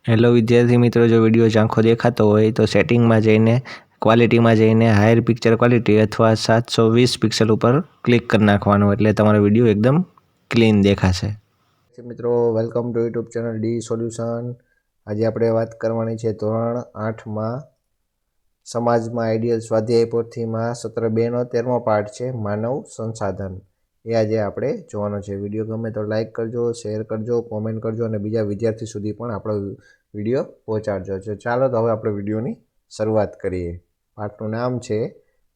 Hello વિદ્યાર્થી મિત્રો, જો વિડીયો ઝાંખો દેખાતો હોય તો સેટિંગમાં જઈને ક્વોલિટીમાં જઈને હાયર પિક્ચર ક્વોલિટી અથવા 720 પિક્સલ ઉપર ક્લિક કરી નાખવાનું, એટલે તમારો વિડીયો એકદમ ક્લીન દેખાશે. મિત્રો, welcome to YouTube channel D solution. આજે આપણે વાત કરવાની છે ધોરણ 8માં સમાજમાં આઈડિયલ સ્વાધ્યાય પોથીમાં સત્ર 2નો 13મો પાઠ છે માનવ સંસાધન. એ આજે આપણે જોવાનો છે. વિડીયો ગમે તો લાઈક કરજો, શેર કરજો, કોમેન્ટ કરજો અને બીજા વિદ્યાર્થી સુધી પણ આપણો વિડીયો પહોંચાડજો. ચાલો તો હવે આપણે વિડીયોની શરૂઆત કરીએ. પાઠનું નામ છે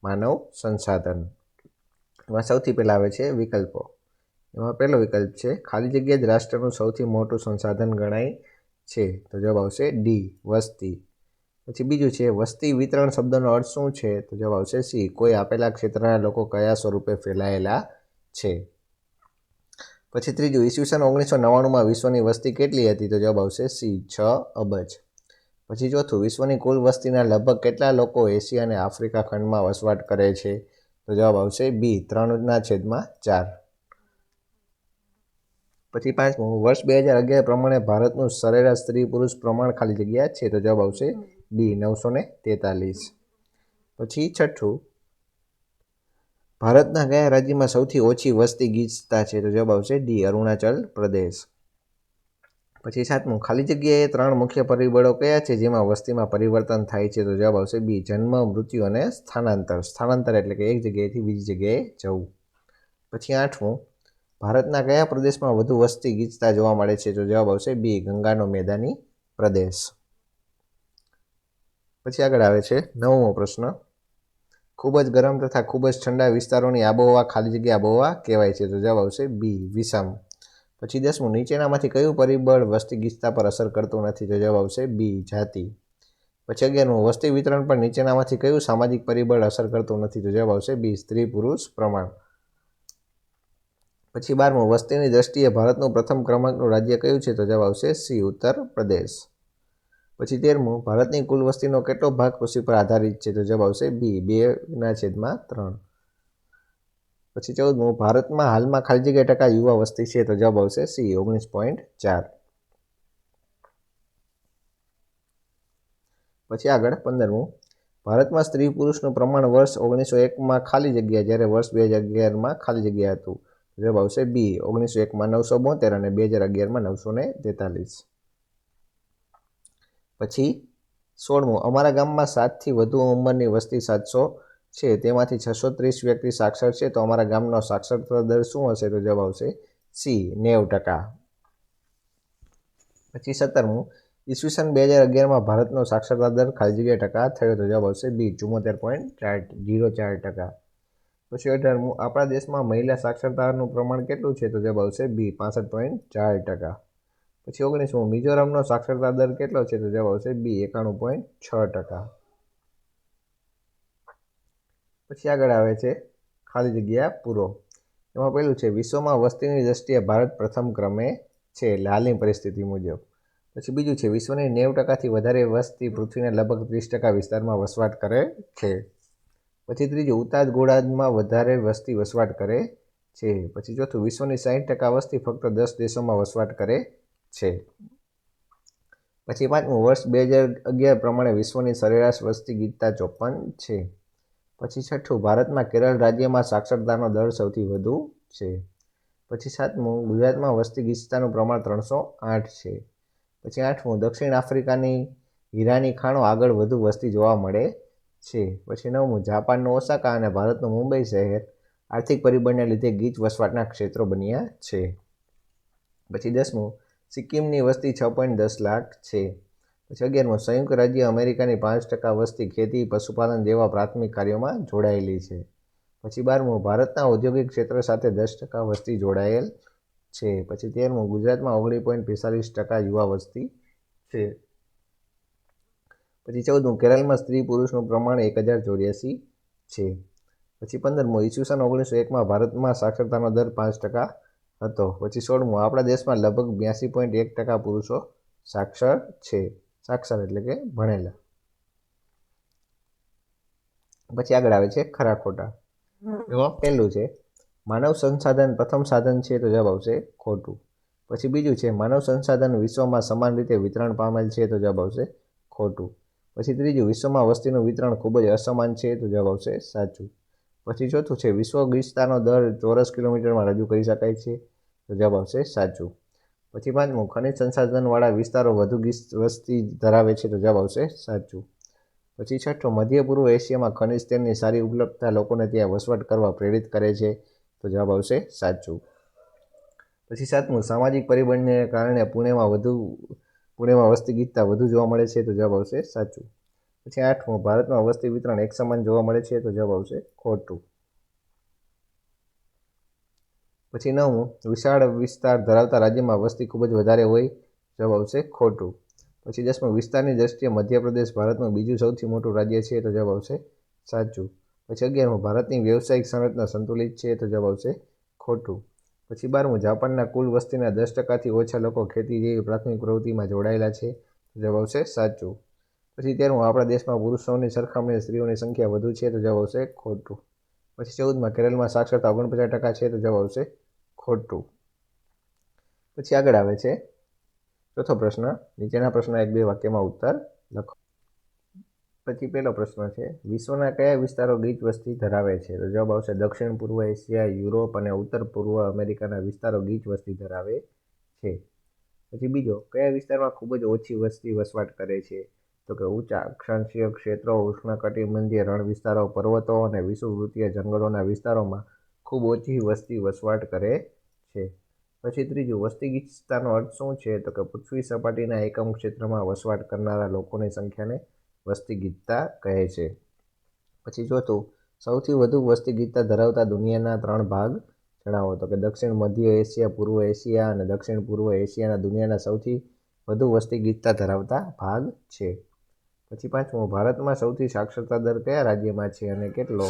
માનવ સંસાધન. એમાં સૌથી પહેલાં આવે છે વિકલ્પો. એમાં પહેલો વિકલ્પ છે ખાલી જગ્યા જ રાષ્ટ્રનું સૌથી મોટું સંસાધન ગણાય છે, તો જવાબ આવશે ડી વસ્તી. પછી બીજું છે વસ્તી વિતરણ શબ્દનો અર્થ શું છે, તો જવાબ આવશે સી કોઈ આપેલા ક્ષેત્રના લોકો કયા સ્વરૂપે ફેલાયેલા છે. પછી ત્રીજું ઈસવીસન 1999માં વિશ્વની વસ્તી કેટલી હતી, તો જવાબ આવશે સી 6 અબજ. પછી ચોથું વિશ્વની કુલ વસ્તીના લગભગ કેટલા લોકો એશિયા અને આફ્રિકા ખંડમાં વસવાટ કરે છે, તો જવાબ આવશે બી 3/4. પછી પાંચમું વર્ષ 2011 પ્રમાણે ભારતનું સરેરાશ સ્ત્રી પુરુષ પ્રમાણ ખાલી જગ્યા છે, તો જવાબ આવશે બી 943. પછી છઠ્ઠું ભારતના કયા રાજ્યમાં સૌથી ઓછી વસ્તી ગીચતા છે, તો જવાબ આવશે ડી અરુણાચલ પ્રદેશ. પછી સાતમું ખાલી જગ્યાએ 3 મુખ્ય પરિબળો કયા છે જેમાં વસ્તીમાં પરિવર્તન થાય છે, તો જવાબ આવશે બી જન્મ, મૃત્યુ અને સ્થાનાંતર. સ્થાનાંતર એટલે કે એક જગ્યાએથી બીજી જગ્યાએ જવું. પછી આઠમું ભારતના કયા પ્રદેશમાં વધુ વસ્તી ગીચતા જોવા મળે છે, તો જવાબ આવશે બી ગંગાનો મેદાની પ્રદેશ. પછી આગળ આવે છે 9મો પ્રશ્ન. ખૂબ જ ગરમ તથા ખૂબ જ ઠંડા વિસ્તારોની આબોહવા ખાલી જગ્યા આબોહવા કહેવાય છે, તો જવાબ આવશે બી વિષમ. પછી 10મું નીચેનામાંથી કયું પરિબળ વસ્તી ગીચતા પર અસર કરતું નથી, તો જવાબ આવશે બી જાતિ. પછી 11મું વસ્તી વિતરણ પર નીચેનામાંથી કયું સામાજિક પરિબળ અસર કરતું નથી, તો જવાબ આવશે બી સ્ત્રી પુરુષ પ્રમાણ. પછી 12મું વસ્તીની દ્રષ્ટિએ ભારતનું પ્રથમ ક્રમાંકનું રાજ્ય કયું છે, તો જવાબ આવશે સી ઉત્તર પ્રદેશ. પછી 13મું ભારતની કુલ વસ્તીનો કેટલો ભાગ કૃષિ પર આધારિત છે, તો જવાબ આવશે બી 2/3. પછી 14મું ભારતમાં હાલમાં ખાલી જગ્યા ટકા યુવા વસ્તી છે, તો જવાબ આવશે સી 19.4. પછી આગળ 15મું ભારતમાં સ્ત્રી પુરુષનું પ્રમાણ વર્ષ 1901માં ખાલી જગ્યા જ્યારે વર્ષ 2011માં ખાલી જગ્યા હતું, જવાબ આવશે બી 1901માં 972 અને 2011માં 943. પછી 16મું અમારા ગામમાં 7થી વધુ ઉંમરની વસ્તી 700 છે, તેમાંથી 630 વ્યક્તિ સાક્ષર છે, તો અમારા ગામનો સાક્ષરતા દર શું હશે, તો જવાબ આવશે સી 90%. પછી 17મું ઈસવીસન 2011માં ભારતનો સાક્ષરતા દર ખાલી જગ્યા ટકા થયો, તો જવાબ આવશે બી 74.04%. પછી 18મું આપણા દેશમાં મહિલા સાક્ષરતાનું પ્રમાણ કેટલું છે, તો જવાબ આવશે બી 65.4%. પછી 19મું મિઝોરમનો સાક્ષરતા દર કેટલો છે, તો જવાબ આવશે બી 91.6%. પછી આગળ આવે છે ખાલી જગ્યા પૂરો. એમાં પહેલું છે વિશ્વમાં વસ્તીની દ્રષ્ટિએ ભારત પ્રથમ ક્રમે છે, એટલે હાલની પરિસ્થિતિ મુજબ. પછી બીજું છે વિશ્વની 90%થી વધારે વસ્તી પૃથ્વીના લગભગ 30% વિસ્તારમાં વસવાટ કરે છે. પછી ત્રીજું ઉતાર ગોળાર્ધમાં વધારે વસ્તી વસવાટ કરે છે. પછી ચોથું વિશ્વની 60% વસ્તી ફક્ત 10 દેશોમાં વસવાટ કરે છે. પછી પાંચમું વર્ષ 2011 પ્રમાણે વિશ્વની સરેરાશ વસ્તી ગીચતા 54 છે. પછી છઠ્ઠું ભારતમાં કેરળ રાજ્યમાં સાક્ષરતાનો દર સૌથી વધુ છે. પછી સાતમું ગુજરાતમાં વસ્તી ગીચતાનું પ્રમાણ 308 છે. પછી આઠમું દક્ષિણ આફ્રિકાની હીરાની ખાણો આગળ વધુ વસ્તી જોવા મળે છે. પછી નવમું જાપાનનું ઓસાકા અને ભારતનું મુંબઈ શહેર આર્થિક પરિબળને લીધે ગીચ વસવાટના ક્ષેત્રો બન્યા છે. પછી 10મું સિક્કિમની વસ્તી 6.10 લાખ છે. પછી 11મું સંયુક્ત રાજ્ય અમેરિકાની 5% વસ્તી ખેતી, પશુપાલન જેવા પ્રાથમિક કાર્યોમાં જોડાયેલી છે. પછી 12મું ભારતના ઔદ્યોગિક ક્ષેત્ર સાથે 10% વસ્તી જોડાયેલ છે. પછી 13મું ગુજરાતમાં 19.45% યુવા વસ્તી છે. પછી 14મું કેરળમાં સ્ત્રી પુરુષનું પ્રમાણ 1084 છે. પછી 15મું ઈસવીસન 1901માં ભારતમાં સાક્ષરતાનો દર 5% હતો. પછી 16મું આપણા દેશમાં લગભગ 82.1% પુરુષો સાક્ષર છે. સાક્ષર એટલે કે ભણેલા. પછી આગળ આવે છે ખરા ખોટા. એમાં પહેલું છે માનવ સંસાધન પ્રથમ સાધન છે, તો જવાબ આવશે ખોટું. પછી બીજું છે માનવ સંસાધન વિશ્વમાં સમાન રીતે વિતરણ પામેલ છે, તો જવાબ આવશે ખોટું. પછી ત્રીજું વિશ્વમાં વસ્તીનું વિતરણ ખૂબ જ અસમાન છે, તો જવાબ આવશે સાચું. પછી ચોથું છે વિશ્વ ગીચતાનો દર ચોરસ કિલોમીટરમાં રજૂ કરી શકાય છે, તો જવાબ આવશે સાચું. પછી પાંચમું ખનિજ સંસાધનવાળા વિસ્તારો વધુ વસ્તી ધરાવે છે, તો જવાબ આવશે સાચું. પછી છઠ્ઠું મધ્ય પૂર્વ એશિયામાં ખનિજ તેલની સારી ઉપલબ્ધતા લોકોને ત્યાં વસવાટ કરવા પ્રેરિત કરે છે, તો જવાબ આવશે સાચું. પછી સાતમું સામાજિક પરિબળને કારણે પુણેમાં વસ્તી ગીચતા વધુ જોવા મળે છે, તો જવાબ આવશે સાચું. પછી આઠમું ભારતમાં વસ્તી વિતરણ એક સમાન જોવા મળે છે, તો જવાબ આવશે ખોટું. પછી નવમું વિશાળ વિસ્તાર ધરાવતા રાજ્યમાં વસ્તી ખૂબ જ વધારે હોય, જવાબ આવશે ખોટું. પછી 10મું વિસ્તારની દ્રષ્ટિએ મધ્યપ્રદેશ ભારતનું બીજું સૌથી મોટું રાજ્ય છે, તો જવાબ આવશે સાચું. પછી 11મું ભારતની વ્યવસાયિક સંરચના સંતુલિત છે, તો જવાબ આવશે ખોટું. પછી 12મું જાપાનના કુલ વસ્તીના 10%થી ઓછા લોકો ખેતી જેવી પ્રાથમિક પ્રવૃત્તિમાં જોડાયેલા છે, તો જવાબ આવશે સાચું. પછી 13મું આપણા દેશમાં પુરુષોની સરખામણીએ સ્ત્રીઓની સંખ્યા વધુ છે, તો જવાબ આવશે ખોટું. પછી 14માં કેરળમાં સાક્ષરતા 49% છે, તો જવાબ આવશે ખોટું. પછી આગળ આવે છે ચોથો પ્રશ્ન, નીચેના પ્રશ્ન 1-2 વાક્યમાં ઉત્તર લખો. પછી પહેલો પ્રશ્ન છે વિશ્વના કયા વિસ્તારો ગીચ વસ્તી ધરાવે છે, તો જવાબ આવશે દક્ષિણ પૂર્વ એશિયા, યુરોપ અને ઉત્તર પૂર્વ અમેરિકાના વિસ્તારો ગીચ વસ્તી ધરાવે છે. પછી બીજો કયા વિસ્તારમાં ખૂબ જ ઓછી વસ્તી વસવાટ કરે છે, તો કે ઊંચા અક્ષાંશીય ક્ષેત્રો, ઉષ્ણકટિબંધીય રણ વિસ્તારો, પર્વતો અને વિષુવવૃત્તીય જંગલોના વિસ્તારોમાં ખૂબ ઓછી વસ્તી વસવાટ કરે છે. પછી ત્રીજું વસ્તી ગીચતાનો અર્થ શું છે, તો કે પૃથ્વી સપાટીના એકમ ક્ષેત્રમાં વસવાટ કરનારા લોકોની સંખ્યાને વસ્તી ગીચતા કહે છે. પછી ચોથું સૌથી વધુ વસ્તી ગીચતા ધરાવતા દુનિયાના 3 ભાગ જણાવો, તો કે દક્ષિણ મધ્ય એશિયા, પૂર્વ એશિયા અને દક્ષિણ પૂર્વ એશિયાના દુનિયાના સૌથી વધુ વસ્તી ગીચતા ધરાવતા ભાગ છે. પછી પાંચમું ભારતમાં સૌથી સાક્ષરતા દર કયા રાજ્યમાં છે અને કેટલો,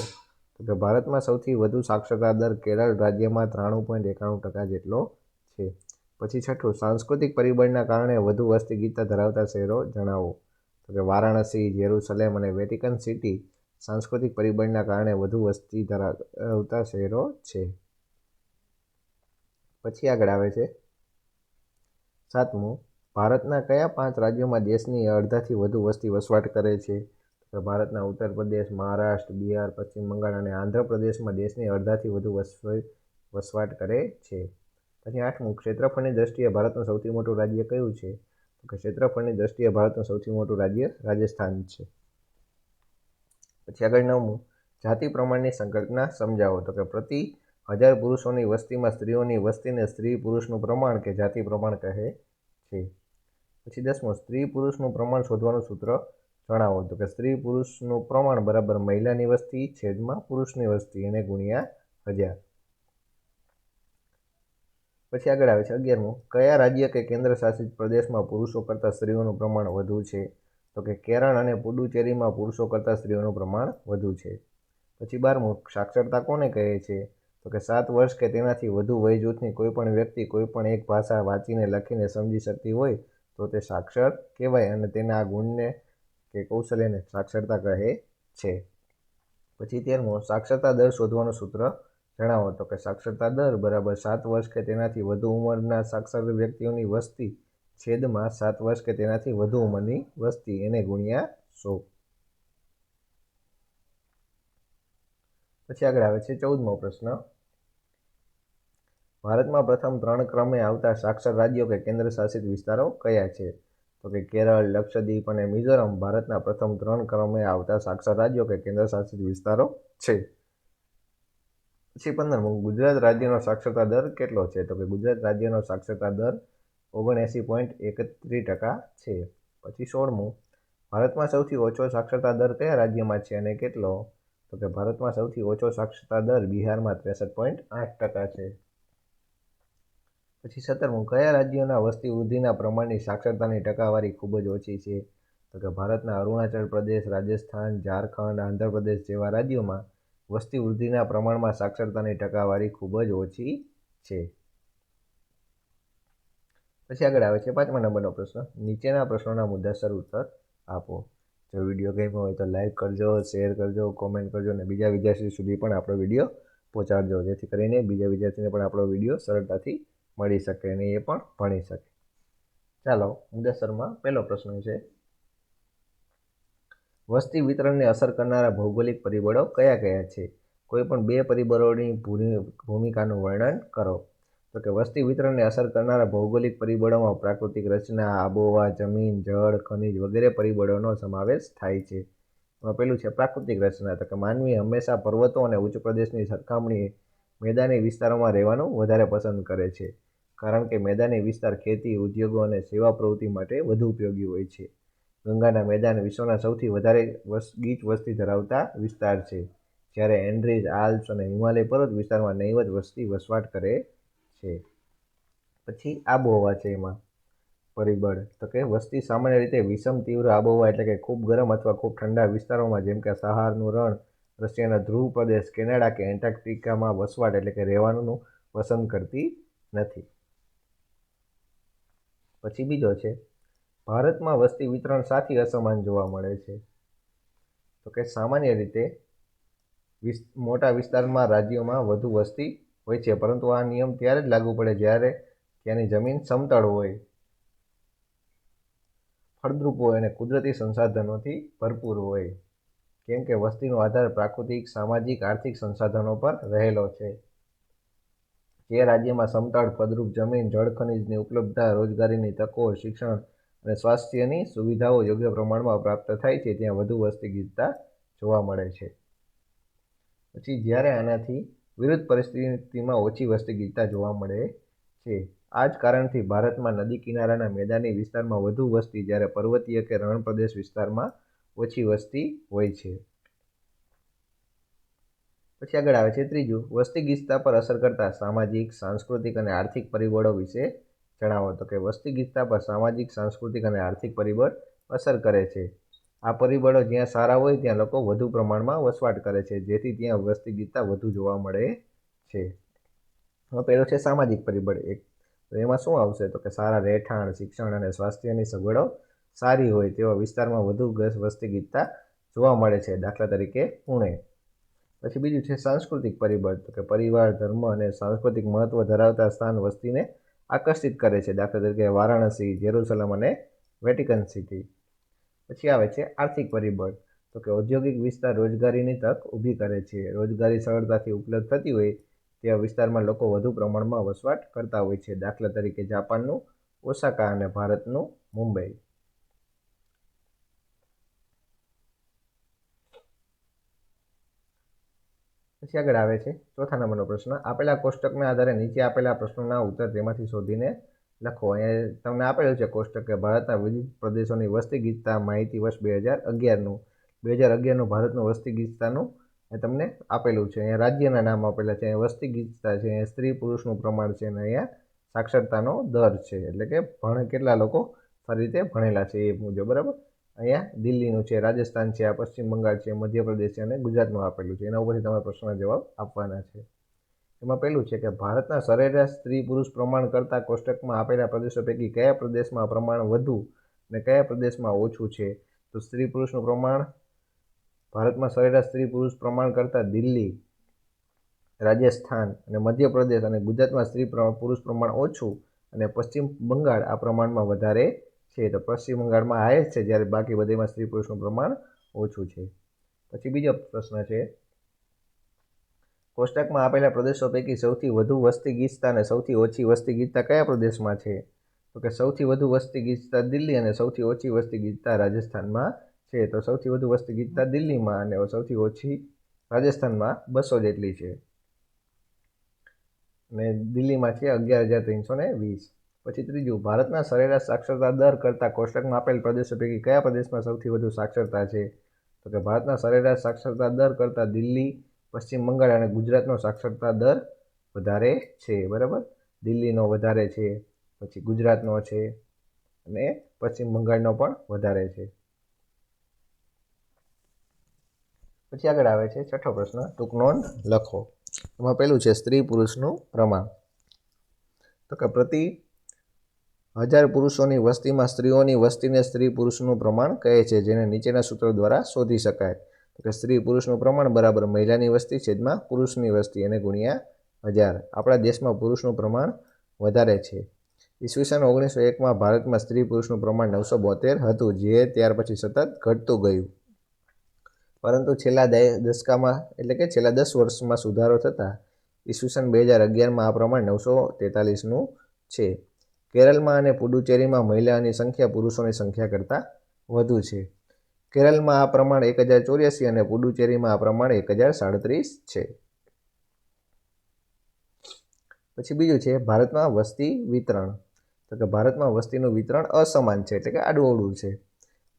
તો કે ભારતમાં સૌથી વધુ સાક્ષરતા દર કેરળ રાજ્યમાં 93.91% જેટલો છે. પછી છઠ્ઠું સાંસ્કૃતિક પરિબળના કારણે વધુ વસ્તી ગીચતા ધરાવતા શહેરો જણાવો, તો કે વારાણસી, જેરુસલેમ અને વેટિકન સિટી સાંસ્કૃતિક પરિબળના કારણે વધુ વસ્તી ધરાવતા શહેરો છે. પછી આગળ આવે છે સાતમું ભારતના કયા 5 રાજ્યોમાં દેશની અડધાથી વધુ વસ્તી વસવાટ કરે છે, તો ભારતના ઉત્તર પ્રદેશ, મહારાષ્ટ્ર, બિહાર, પશ્ચિમ બંગાળ અને આંધ્રપ્રદેશમાં દેશની અડધાથી વધુ વસવાટ કરે છે. પછી આઠમું ક્ષેત્રફળની દ્રષ્ટિએ ભારતનું સૌથી મોટું રાજ્ય કયું છે, તો કે ક્ષેત્રફળની દ્રષ્ટિએ ભારતનું સૌથી મોટું રાજ્ય રાજસ્થાન છે. પછી આગળ નવમું જાતિ પ્રમાણની સંકલ્પના સમજાવો, તો કે પ્રતિ 1000 પુરુષોની વસ્તીમાં સ્ત્રીઓની વસ્તીને સ્ત્રી પુરુષનું પ્રમાણ કે જાતિ પ્રમાણ કહે છે. પછી 10મું સ્ત્રી પુરુષનું પ્રમાણ શોધવાનું સૂત્ર જણાવો, તો કે સ્ત્રી પુરુષનું પ્રમાણ બરાબર મહિલાની વસ્તી છેદમાં પુરુષની વસ્તી એને ગુણ્યા 1000. પછી આગળ આવે છે 11મું કયા રાજ્ય કે કેન્દ્ર શાસિત પ્રદેશમાં પુરુષો કરતાં સ્ત્રીઓનું પ્રમાણ વધુ છે, તો કે કેરળ અને પુડુચેરીમાં પુરુષો કરતાં સ્ત્રીઓનું પ્રમાણ વધુ છે. પછી 12મું સાક્ષરતા કોને કહે છે, તો કે 7 વર્ષ કે તેનાથી વધુ વય જૂથની કોઈપણ વ્યક્તિ કોઈપણ એક ભાષા વાંચીને લખીને સમજી શકતી હોય તો તે સાક્ષર કહેવાય અને તેના આ ગુણને કે કૌશલ્યને સાક્ષરતા કહે છે. પછી 13મું સાક્ષરતા દર શોધવાનું સૂત્ર જણાવો, તો કે સાક્ષરતા દર બરાબર 7 વર્ષ કે તેનાથી વધુ ઉંમરના સાક્ષર વ્યક્તિઓની વસ્તી છેદમાં 7 વર્ષ કે તેનાથી વધુ ઉંમરની વસ્તી એને ગુણ્યા 100. પછી આગળ આવે છે 14મો પ્રશ્ન, ભારતમાં પ્રથમ 3 ક્રમે આવતા સાક્ષર રાજ્યો કે કેન્દ્ર શાસિત વિસ્તારો કયા છે, તો કે કેરળ, લક્ષદ્વીપ અને મિઝોરમ ભારતના પ્રથમ 3 ક્રમે આવતા સાક્ષર રાજ્યો કે કેન્દ્ર શાસિત વિસ્તારો છે. પછી 15મું ગુજરાત રાજ્યનો સાક્ષરતા દર કેટલો છે, તો કે ગુજરાત રાજ્યનો સાક્ષરતા દર 79.31% છે. પછી 16મું ભારતમાં સૌથી ઓછો સાક્ષરતા દર કયા રાજ્યમાં છે અને કેટલો, તો કે ભારતમાં સૌથી ઓછો સાક્ષરતા દર બિહારમાં 63.8% છે. પછી 17મું કયા રાજ્યોના વસ્તી વૃદ્ધિના પ્રમાણની સાક્ષરતાની ટકાવારી ખૂબ જ ઓછી છે, તો કે ભારતના અરુણાચલ પ્રદેશ, રાજસ્થાન, ઝારખંડ, આંધ્રપ્રદેશ જેવા રાજ્યોમાં વસ્તી વૃદ્ધિના પ્રમાણમાં સાક્ષરતાની ટકાવારી ખૂબ જ ઓછી છે. પછી આગળ આવે છે 5મા નંબરનો પ્રશ્ન, નીચેના પ્રશ્નોના મુદ્દાસર ઉત્તર આપો. જો વિડીયો ગમ્યો હોય તો લાઈક કરજો, શેર કરજો, કોમેન્ટ કરજો અને બીજા વિદ્યાર્થી સુધી પણ આપણો વિડીયો પહોંચાડજો, જેથી કરીને બીજા વિદ્યાર્થીને પણ આપણો વિડીયો સરળતાથી મળી શકે અને એ પણ ભણી શકે. ચાલો મુદ્દેસરમાં પહેલો પ્રશ્ન છે, વસ્તી વિતરણને અસર કરનારા ભૌગોલિક પરિબળો કયા કયા છે? કોઈ પણ બે પરિબળોની ભૂમિકાનું વર્ણન કરો. તો કે વસ્તી વિતરણને અસર કરનારા ભૌગોલિક પરિબળોમાં પ્રાકૃતિક રચના, આબોહવા, જમીન, જળ, ખનિજ વગેરે પરિબળોનો સમાવેશ થાય છે. એમાં પેલું છે પ્રાકૃતિક રચના. તો કે માનવી હંમેશા પર્વતો અને ઉચ્ચ પ્રદેશની સરખામણીએ મેદાની વિસ્તારોમાં રહેવાનું વધારે પસંદ કરે છે, કારણ કે મેદાની વિસ્તાર ખેતી, ઉદ્યોગો અને સેવા પ્રવૃત્તિ માટે વધુ ઉપયોગી હોય છે. ગંગાના મેદાન વિશ્વના સૌથી વધારે ગીચ વસ્તી ધરાવતા વિસ્તાર છે, જ્યારે એન્ડ્રીઝ, આલ્પ્સ અને હિમાલય પર્વત વિસ્તારમાં નહીવત વસ્તી વસવાટ કરે છે. પછી આબોહવા છે એમાં પરિબળ. તો કે વસ્તી સામાન્ય રીતે વિષમ તીવ્ર આબોહવા એટલે કે ખૂબ ગરમ અથવા ખૂબ ઠંડા વિસ્તારોમાં જેમ કે સહારાનું રણ, રશિયાના ધ્રુવ પ્રદેશ, કેનેડા કે એન્ટાર્કટિકામાં વસવાટ એટલે કે રહેવાનું પસંદ કરતી નથી. પછી બીજો છે, ભારતમાં વસ્તી વિતરણ સાથી અસમાન જોવા મળે છે? તો કે સામાન્ય રીતે મોટા વિસ્તારમાં રાજ્યોમાં વધુ વસ્તી હોય છે, પરંતુ આ નિયમ ત્યારે જ લાગુ પડે જ્યારે ત્યાંની જમીન સમતળ હોય, ફળદ્રુપ હોય અને કુદરતી સંસાધનોથી ભરપૂર હોય, કેમ કે વસ્તીનો આધાર પ્રાકૃતિક, સામાજિક, આર્થિક સંસાધનો પર રહેલો છે. જે રાજ્યમાં સમતળ, ફળદ્રુપ જમીન, જળ, ખનિજની ઉપલબ્ધતા, રોજગારીની તકો, શિક્ષણ અને સ્વાસ્થ્યની સુવિધાઓ યોગ્ય પ્રમાણમાં પ્રાપ્ત થાય છે, ત્યાં વધુ વસ્તી ગીચતા જોવા મળે છે. પછી જ્યારે આનાથી વિરુદ્ધ પરિસ્થિતિમાં ઓછી વસ્તી ગીચતા જોવા મળે છે. આ જ કારણથી ભારતમાં નદી કિનારાના મેદાની વિસ્તારમાં વધુ વસ્તી, જ્યારે પર્વતીય કે રણ પ્રદેશ વિસ્તારમાં ઓછી વસ્તી હોય છે. પછી આગળ આવે છે ત્રીજું, વસ્તી ગીચતા પર અસર કરતા સામાજિક, સાંસ્કૃતિક અને આર્થિક પરિબળો વિશે જણાવો. તો કે વસ્તી ગીચતા પર સામાજિક, સાંસ્કૃતિક અને આર્થિક પરિબળ અસર કરે છે. આ પરિબળો જ્યાં સારા હોય ત્યાં લોકો વધુ પ્રમાણમાં વસવાટ કરે છે, જેથી ત્યાં વસ્તી ગીચતા વધુ જોવા મળે છે. પહેલો છે સામાજિક પરિબળ એક. તો એમાં શું આવશે? તો કે સારા રહેઠાણ, શિક્ષણ અને સ્વાસ્થ્યની સગવડો સારી હોય તેવા વિસ્તારમાં વધુ વસ્તી ગીચતા જોવા મળે છે, દાખલા તરીકે પુણે. પછી બીજું છે સાંસ્કૃતિક પરિબળ. તો કે પરિવાર, ધર્મ અને સાંસ્કૃતિક મહત્વ ધરાવતા સ્થાન વસ્તીને આકર્ષિત કરે છે, દાખલા તરીકે વારાણસી, જેરુસલમ અને વેટિકન સિટી. પછી આવે છે આર્થિક પરિબળ. તો કે ઔદ્યોગિક વિસ્તાર રોજગારીની તક ઊભી કરે છે. રોજગારી સરળતાથી ઉપલબ્ધ થતી હોય તેવા વિસ્તારમાં લોકો વધુ પ્રમાણમાં વસવાટ કરતા હોય છે, દાખલા તરીકે જાપાનનું ઓસાકા અને ભારતનું મુંબઈ. પછી આગળ આવે છે ચોથા નંબરનો પ્રશ્ન, આપેલા કોષ્ટકના આધારે નીચે આપેલા પ્રશ્નોના ઉત્તર તેમાંથી શોધીને લખો. અહીંયા તમને આપેલું છે કોષ્ટક કે ભારતના વિવિધ પ્રદેશોની વસ્તી ગીચતા માહિતી વર્ષ 2011નું ભારતનું વસ્તી ગીચતાનું તમને આપેલું છે. અહીંયા રાજ્યના નામ આપેલા છે, અહીંયા વસ્તી ગીચતા છે, અહીંયા સ્ત્રી પુરુષનું પ્રમાણ છે અને અહીંયા સાક્ષરતાનો દર છે, એટલે કે કેટલા લોકો સારી રીતે ભણેલા છે એ મુજબ. બરાબર. અહીંયા દિલ્હીનું છે, રાજસ્થાન છે, આ પશ્ચિમ બંગાળ છે, મધ્યપ્રદેશ છે અને ગુજરાતનું આપેલું છે. એના ઉપરથી તમારે પ્રશ્નના જવાબ આપવાના છે. એમાં પહેલું છે કે ભારતના સરેરાશ સ્ત્રી પુરુષ પ્રમાણ કરતાં કોષ્ટકમાં આપેલા પ્રદેશો પૈકી કયા પ્રદેશમાં પ્રમાણ વધુ અને કયા પ્રદેશમાં ઓછું છે? તો સ્ત્રી પુરુષનું પ્રમાણ ભારતમાં સરેરાશ સ્ત્રી પુરુષ પ્રમાણ કરતાં દિલ્હી, રાજસ્થાન અને મધ્યપ્રદેશ અને ગુજરાતમાં સ્ત્રી પુરુષ પ્રમાણ ઓછું અને પશ્ચિમ બંગાળ આ પ્રમાણમાં વધારે છે. તો પશ્ચિમ બંગાળમાં હાઈએસ્ટ છે, જ્યારે બાકી બધીમાં સ્ત્રી પુરુષનું પ્રમાણ ઓછું છે. પછી બીજો પ્રશ્ન છે, કોષ્ટકમાં આપેલા પ્રદેશો પૈકી સૌથી વધુ વસ્તી ગીચતા અને સૌથી ઓછી વસ્તી ગીચતા કયા પ્રદેશમાં છે? તો કે સૌથી વધુ વસ્તી ગીચતા દિલ્હી અને સૌથી ઓછી વસ્તી ગીચતા રાજસ્થાનમાં છે. તો સૌથી વધુ વસ્તી ગીચતા દિલ્હીમાં અને સૌથી ઓછી રાજસ્થાનમાં 200 જેટલી છે અને દિલ્હીમાં છે 11,320. પછી ત્રીજું, ભારતના સરેરાશ સાક્ષરતા દર કરતાં કોષ્ટકમાં આપેલ પ્રદેશો પૈકી કયા પ્રદેશમાં સૌથી વધુ સાક્ષરતા છે? તો કે ભારતના સરેરાશ સાક્ષરતા દર કરતાં દિલ્હી, પશ્ચિમ બંગાળ અને ગુજરાતનો સાક્ષરતા દર વધારે છે. બરાબર. દિલ્હીનો વધારે છે, પછી ગુજરાતનો છે અને પશ્ચિમ બંગાળનો પણ વધારે છે. પછી આગળ આવે છે છઠ્ઠો પ્રશ્ન, ટૂંક નોંધ લખો. એમાં પહેલું છે સ્ત્રી પુરુષનું પ્રમાણ. તો કે પ્રતિ 1000 પુરુષોની વસ્તીમાં સ્ત્રીઓની વસ્તીને સ્ત્રી પુરુષનું પ્રમાણ કહે છે, જેને નીચેના સૂત્રો દ્વારા શોધી શકાય. તો કે સ્ત્રી પુરુષનું પ્રમાણ બરાબર મહિલાની વસ્તી છેદમાં પુરુષની વસ્તી એને ગુણ્યા 1000. આપણા દેશમાં પુરુષનું પ્રમાણ વધારે છે. ઈસવીસન 1901માં ભારતમાં સ્ત્રી પુરુષનું પ્રમાણ 972 હતું, જે ત્યાર પછી સતત ઘટતું ગયું. પરંતુ છેલ્લા દશકામાં એટલે કે છેલ્લા 10 વર્ષમાં સુધારો થતાં ઈસવીસન 2011માં આ પ્રમાણ 943નું છે. કેરળમાં અને પુડુચેરીમાં મહિલાઓની સંખ્યા પુરુષોની સંખ્યા કરતાં વધુ છે. કેરળમાં આ પ્રમાણ 1084 અને પુડુચેરીમાં આ પ્રમાણ 1037 છે. પછી બીજું છે ભારતમાં વસ્તી વિતરણ. તો કે ભારતમાં વસ્તીનું વિતરણ અસમાન છે, એટલે કે આડું-અવળું છે.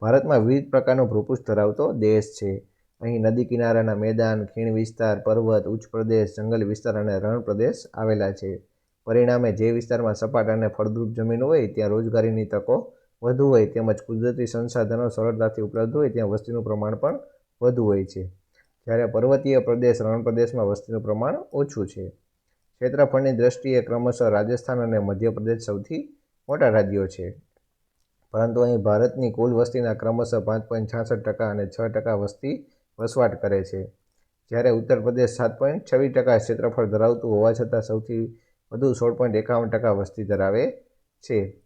ભારતમાં વિવિધ પ્રકારનો ભૂપૃષ્ઠ ધરાવતો દેશ છે. અહીં નદી કિનારાના મેદાન, ખીણ વિસ્તાર, પર્વત, ઉચ્ચ પ્રદેશ, જંગલ વિસ્તાર અને રણ પ્રદેશ આવેલા છે. પરિણામે જે વિસ્તારમાં સપાટ અને ફળદ્રુપ જમીન હોય ત્યાં રોજગારીની તકો વધુ હોય તેમજ કુદરતી સંસાધનો સરળતાથી ઉપલબ્ધ હોય ત્યાં વસ્તીનું પ્રમાણ પણ વધુ હોય છે. જ્યારે પર્વતીય પ્રદેશ, રણ પ્રદેશમાં વસ્તીનું પ્રમાણ ઓછું છે. ક્ષેત્રફળની દ્રષ્ટિએ ક્રમશઃ રાજસ્થાન અને મધ્યપ્રદેશ સૌથી મોટા રાજ્યો છે. પરંતુ અહીં ભારતની કુલ વસ્તીના ક્રમશઃ 5.66% અને 6% વસ્તી વસવાટ કરે છે. જ્યારે ઉત્તર પ્રદેશ 7.26% ક્ષેત્રફળ ધરાવતું હોવા છતાં સૌથી વધુ 16.51% વસ્તી ધરાવે છે.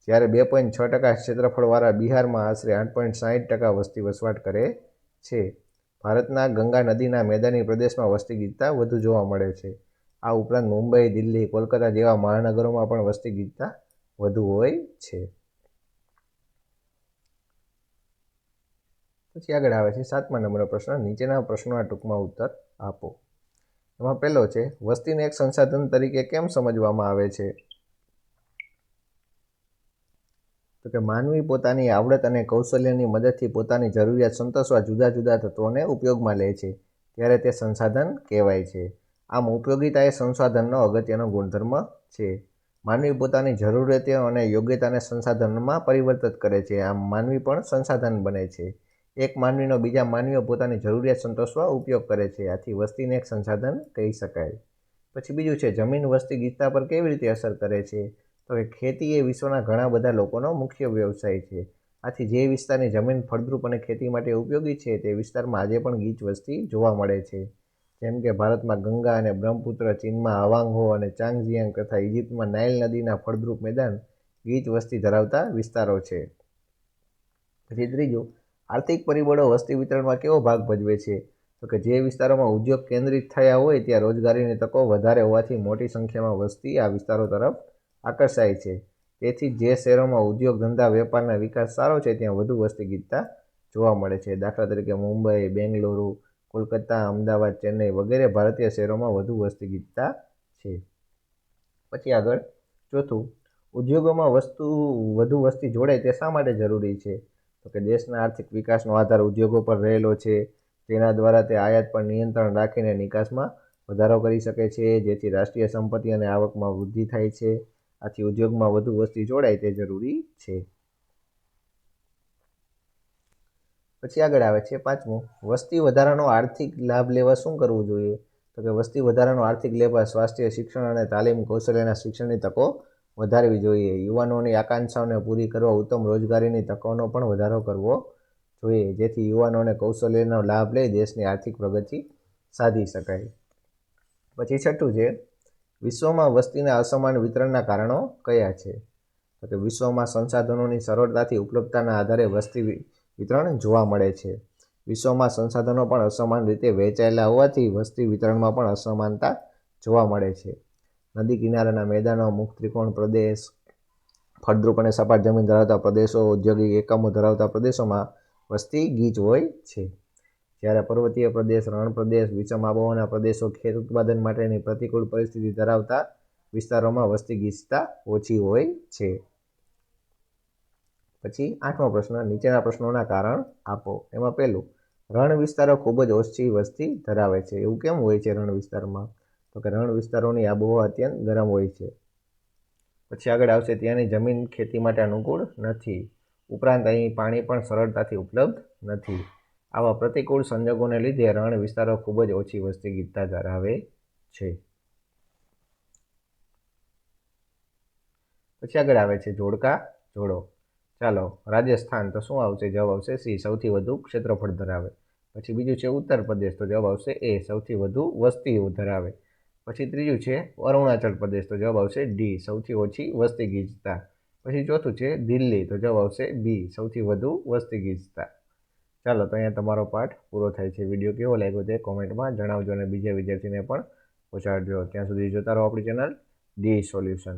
જ્યારે 2.6% ક્ષેત્રફળવાળા બિહારમાં આશરે 8.60% વસ્તી વસવાટ કરે છે. ભારતના ગંગા નદીના મેદાની પ્રદેશમાં વસ્તી ગીચતા વધુ જોવા મળે છે. આ ઉપરાંત મુંબઈ, દિલ્હી, કોલકાતા જેવા મહાનગરોમાં પણ વસ્તી ગીચતા વધુ હોય છે. પછી આગળ આવે છે 7મા નંબરનો પ્રશ્ન, નીચેના પ્રશ્નોના ટૂંકમાં ઉત્તર આપો. એમાં પહેલો છે, વસ્તીને એક સંસાધન તરીકે કેમ સમજવામાં આવે છે? તો કે માનવી પોતાની આવડત અને કૌશલ્યની મદદથી પોતાની જરૂરિયાત સંતોષવા જુદા જુદા તત્વોને ઉપયોગમાં લે છે, ત્યારે તે સંસાધન કહેવાય છે. આમ ઉપયોગિતા એ સંસાધનનો અગત્યનો ગુણધર્મ છે. માનવી પોતાની જરૂરિયાતો અને યોગ્યતાને સંસાધનમાં પરિવર્તિત કરે છે. આમ માનવી પણ સંસાધન બને છે. એક માનવીનો બીજા માનવીઓ પોતાની જરૂરિયાત સંતોષવા ઉપયોગ કરે છે. આથી વસ્તીને એક સંસાધન કહી શકાય. પછી બીજું છે, જમીન વસ્તી ગીચતા પર કેવી રીતે અસર કરે છે? તો કે ખેતી એ વિશ્વના ઘણા બધા લોકોનો મુખ્ય વ્યવસાય છે. આથી જે વિસ્તારની જમીન ફળદ્રુપ અને ખેતી માટે ઉપયોગી છે તે વિસ્તારમાં આજે પણ ગીચ વસ્તી જોવા મળે છે. જેમ કે ભારતમાં ગંગા અને બ્રહ્મપુત્ર, ચીનમાં હવાંગ-હો અને ચાંગજિયાંગ તથા ઇજિપ્તમાં નાઇલ નદીના ફળદ્રુપ મેદાન ગીચ વસ્તી ધરાવતા વિસ્તારો છે. પછી ત્રીજું, આર્થિક પરિબળો વસ્તી વિતરણમાં કેવો ભાગ ભજવે છે? તો કે જે વિસ્તારોમાં ઉદ્યોગ કેન્દ્રિત થયા હોય ત્યાં રોજગારીની તકો વધારે હોવાથી મોટી સંખ્યામાં વસ્તી આ વિસ્તારો તરફ આકર્ષાય છે. તેથી જે શહેરોમાં ઉદ્યોગ, ધંધા, વેપારના વિકાસ સારો છે ત્યાં વધુ વસ્તી ગીચતા જોવા મળે છે. દાખલા તરીકે મુંબઈ, બેંગલુરુ, કોલકાતા, અમદાવાદ, ચેન્નઈ વગેરે ભારતીય શહેરોમાં વધુ વસ્તી ગીચતા છે. પછી આગળ ચોથું, ઉદ્યોગોમાં વધુ વસ્તી જોડાય તે શા માટે જરૂરી છે? તો કે દેશના આર્થિક વિકાસનો આધાર ઉદ્યોગો પર રહેલો છે. તેના દ્વારા તે આયાત પર નિયંત્રણ રાખીને નિકાસમાં વધારો કરી શકે છે, જેથી રાષ્ટ્રીય સંપત્તિ અને આવકમાં વૃદ્ધિ થાય છે. આથી ઉદ્યોગમાં વધુ વસ્તી જોડાય તે જરૂરી છે. પછી આગળ આવે છે 5મું, વસ્તી વધારાનો આર્થિક લાભ લેવા શું કરવું જોઈએ? તો કે વસ્તી વધારાનો આર્થિક લાભ સ્વાસ્થ્ય, શિક્ષણ અને તાલીમ કૌશલ્યના શિક્ષણની તકો વધારવી જોઈએ. યુવાનોની આકાંક્ષાઓને પૂરી કરવા ઉત્તમ રોજગારીની તકોનો પણ વધારો કરવો જોઈએ, જેથી યુવાનોને કૌશલ્યનો લાભ લઈ દેશની આર્થિક પ્રગતિ સાધી શકાય. પછી છઠ્ઠું છે, વિશ્વમાં વસ્તીના અસમાન વિતરણના કારણો કયા છે? તો કે વિશ્વમાં સંસાધનોની સરળતાથી ઉપલબ્ધતાના આધારે વસ્તી વિતરણ જોવા મળે છે. વિશ્વમાં સંસાધનો પણ અસમાન રીતે વહેંચાયેલા હોવાથી વસ્તી વિતરણમાં પણ અસમાનતા જોવા મળે છે. નદી કિનારાના મેદાનો, મુક્ત ત્રિકોણ પ્રદેશ, ફળદ્રુપ અને સપાટ જમીન ધરાવતા પ્રદેશો, ઔદ્યોગિક એકમો ધરાવતા પ્રદેશોમાં વસ્તી ગીચ હોય છે. જ્યારે પર્વતીય પ્રદેશ, રણ પ્રદેશ, વિષમ આબોહવાના પ્રદેશો, ખેત ઉત્પાદન માટેની પ્રતિકૂળ પરિસ્થિતિ ધરાવતા વિસ્તારોમાં વસ્તી ગીચતા ઓછી હોય છે. પછી 8મો પ્રશ્ન, નીચેના પ્રશ્નોના કારણ આપો. એમાં પહેલું, રણ વિસ્તારો ખૂબ જ ઓછી વસ્તી ધરાવે છે. એવું કેમ હોય છે રણ વિસ્તારમાં? તો કે રણ વિસ્તારોની આબોહવા અત્યંત ગરમ હોય છે. પછી આગળ આવશે, ત્યાંની જમીન ખેતી માટે અનુકૂળ નથી. ઉપરાંત અહીં પાણી પણ સરળતાથી ઉપલબ્ધ નથી. આવા પ્રતિકૂળ સંજોગોને લીધે રણ વિસ્તારો ખૂબ જ ઓછી વસ્તી ગીચતા ધરાવે છે. પછી આગળ આવે છે જોડકા જોડો. ચાલો, રાજસ્થાન તો શું આવશે? જવાબ આવશે સી, સૌથી વધુ ક્ષેત્રફળ ધરાવે. પછી બીજું છે ઉત્તર પ્રદેશ, તો જવાબ આવશે એ, સૌથી વધુ વસ્તી ધરાવે. પછી ત્રીજું છે અરુણાચલ પ્રદેશ, તો જવાબ આવશે ડી, સૌથી ઓછી વસ્તી ગીચતા. પછી ચોથું છે દિલ્હી, તો જવાબ આવશે બી, સૌથી વધુ વસ્તી ગીચતા. ચાલો, તો અહીંયા તમારો પાઠ પૂરો થાય છે. વિડીયો કેવો લાગ્યો તે કોમેન્ટમાં જણાવજો અને બીજા વિદ્યાર્થીને પણ પહોંચાડજો. ત્યાં સુધી જોતા રહો આપણી ચેનલ ડી સોલ્યુશન.